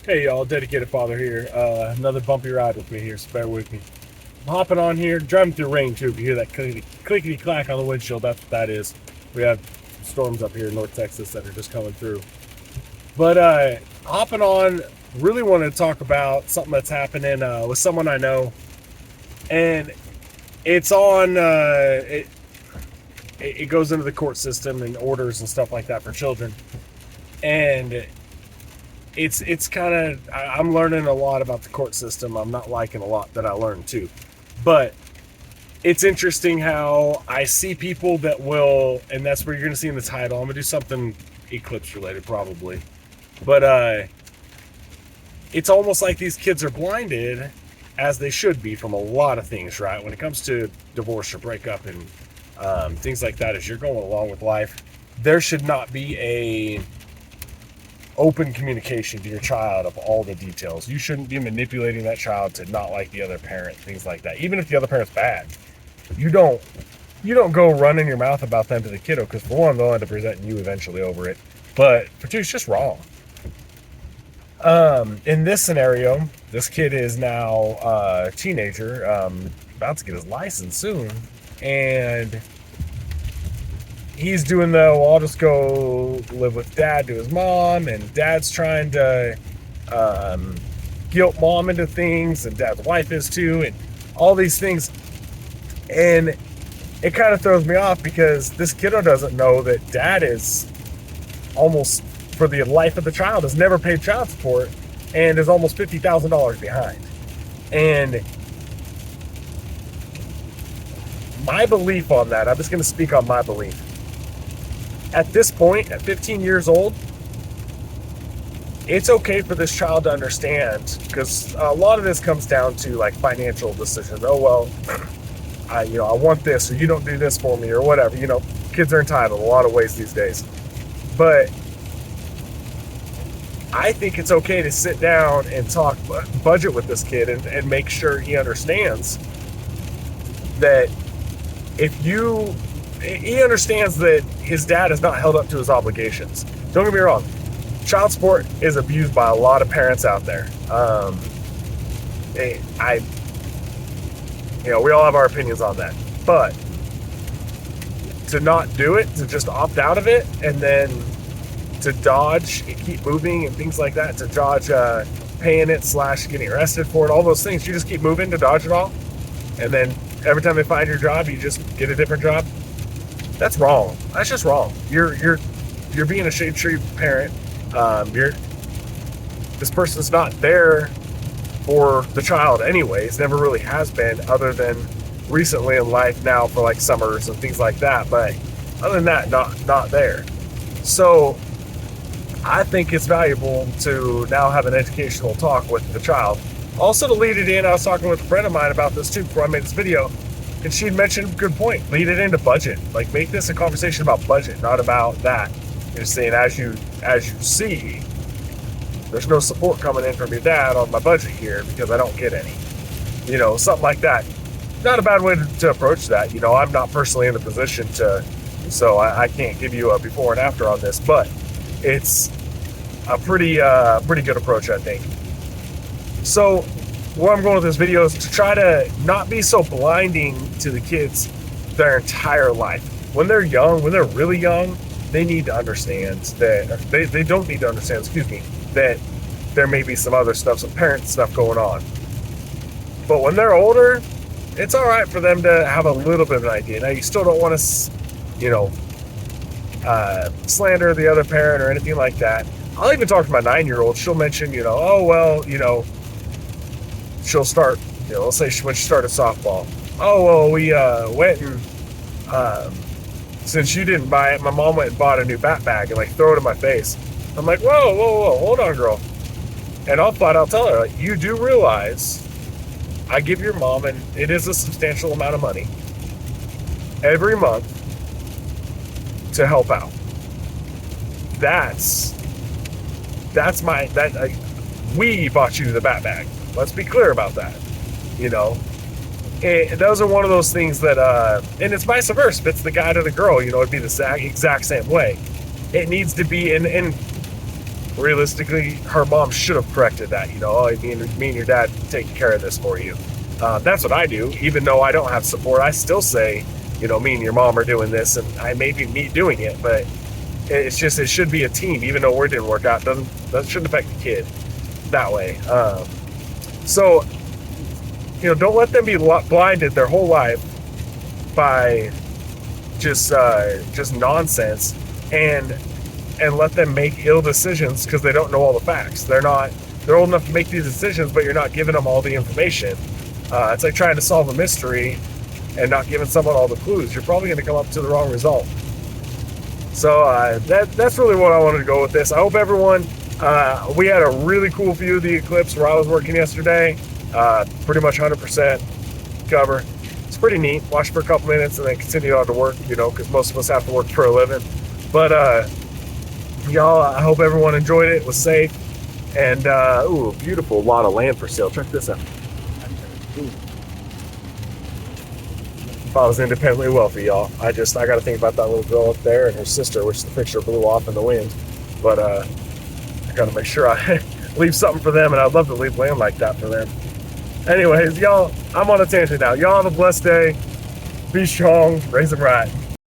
Hey y'all, dedicated father here. Another bumpy ride with me here, so bear with me. I'm hopping on here, driving through rain too. If you hear that clickety clack on the windshield, that's what that is. We have storms up here in North Texas that are just coming through. But hopping on, really wanted to talk about something that's happening with someone I know, and it's on. It goes into the court system and orders and stuff like that for children, and it's kind of I'm learning a lot about the court system. I'm not liking a lot that I learned too, but it's interesting how I see people that will, and that's where you're going to see in the title. I'm going to do something eclipse related probably, but it's almost like these kids are blinded, as they should be, from a lot of things, right? When it comes to divorce or breakup and things like that, as you're going along with life, there should not be a open communication to your child of all the details. You shouldn't be manipulating that child to not like the other parent, things like that. Even if the other parent's bad, you don't go running your mouth about them to the kiddo, because for one, they'll end up resenting you eventually over it. But for two, it's just wrong. In this scenario, this kid is now a teenager, about to get his license soon, and he's doing the, well, I'll just go live with dad to his mom, and dad's trying to guilt mom into things, and dad's wife is too, and all these things. And it kind of throws me off, because this kiddo doesn't know that dad is almost, for the life of the child, has never paid child support and is almost $50,000 behind. And my belief on that, I'm just going to speak on my belief. At this point, at 15 years old, it's okay for this child to understand, because a lot of this comes down to like financial decisions. Oh, well, I want this, or you don't do this for me, or whatever. Kids are entitled a lot of ways these days. But I think it's okay to sit down and talk budget with this kid, and make sure he understands that he understands that his dad is not held up to his obligations. Don't get me wrong, child support is abused by a lot of parents out there. We all have our opinions on that, but to not do it, to just opt out of it, and then to dodge and keep moving and things like that, to dodge paying it / getting arrested for it, all those things, you just keep moving to dodge it all, and then every time they find your job, you just get a different job. That's wrong. That's just wrong. You're being a shade tree parent. This person's not there for the child anyways. Never really has been, other than recently in life now for like summers and things like that. But other than that, not there. So I think it's valuable to now have an educational talk with the child. Also, to lead it in, I was talking with a friend of mine about this too before I made this video, and she had mentioned, good point, lead it into budget. Like, make this a conversation about budget, not about that. You're saying, as you see, there's no support coming in from your dad on my budget here because I don't get any. Something like that. Not a bad way to approach that. I'm not personally in the position to, so I can't give you a before and after on this, but it's a pretty good approach, I think. So where I'm going with this video is to try to not be so blinding to the kids their entire life. When they're young, when they're really young, they need to understand that they don't need to understand, that there may be some other stuff, some parent stuff going on. But when they're older, it's all right for them to have a little bit of an idea. Now, you still don't want to, slander the other parent or anything like that. I'll even talk to my 9-year-old. She'll mention, oh, well, she'll start, let's say when she started softball. Oh, well, we went and, since you didn't buy it, my mom went and bought a new bat bag and throw it in my face. I'm like, whoa, hold on, girl. And I'll tell her, you do realize I give your mom, and it is a substantial amount of money every month to help out. We bought you the bat bag. Let's be clear about that. And those are one of those things that, and it's vice versa. If it's the guy to the girl, it'd be the exact same way. It needs to be, and realistically, her mom should have corrected that. You know, oh, me and your dad taking care of this for you. That's what I do. Even though I don't have support, I still say, you know, me and your mom are doing this, and I may be me doing it, but it's just it should be a team. Even though it didn't work out, that shouldn't affect the kid that way. So, you know, don't let them be blinded their whole life by just nonsense, and let them make ill decisions because they don't know all the facts. They're old enough to make these decisions, but you're not giving them all the information. It's like trying to solve a mystery and not giving someone all the clues. You're probably going to come up to the wrong result. So that's really what I wanted to go with this. I hope everyone, we had a really cool view of the eclipse where I was working yesterday. Pretty much 100% cover. It's pretty neat. Watch for a couple minutes and then continue on to work, you know, because most of us have to work for a living. But y'all, I hope everyone enjoyed it, was safe, and ooh, beautiful lot of land for sale. Check this out. If I was independently wealthy, y'all, I got to think about that little girl up there and her sister, which the picture blew off in the wind. But I got to make sure I leave something for them, and I'd love to leave land like that for them. Anyways, y'all, I'm on a tangent now. Y'all have a blessed day. Be strong, raise them right.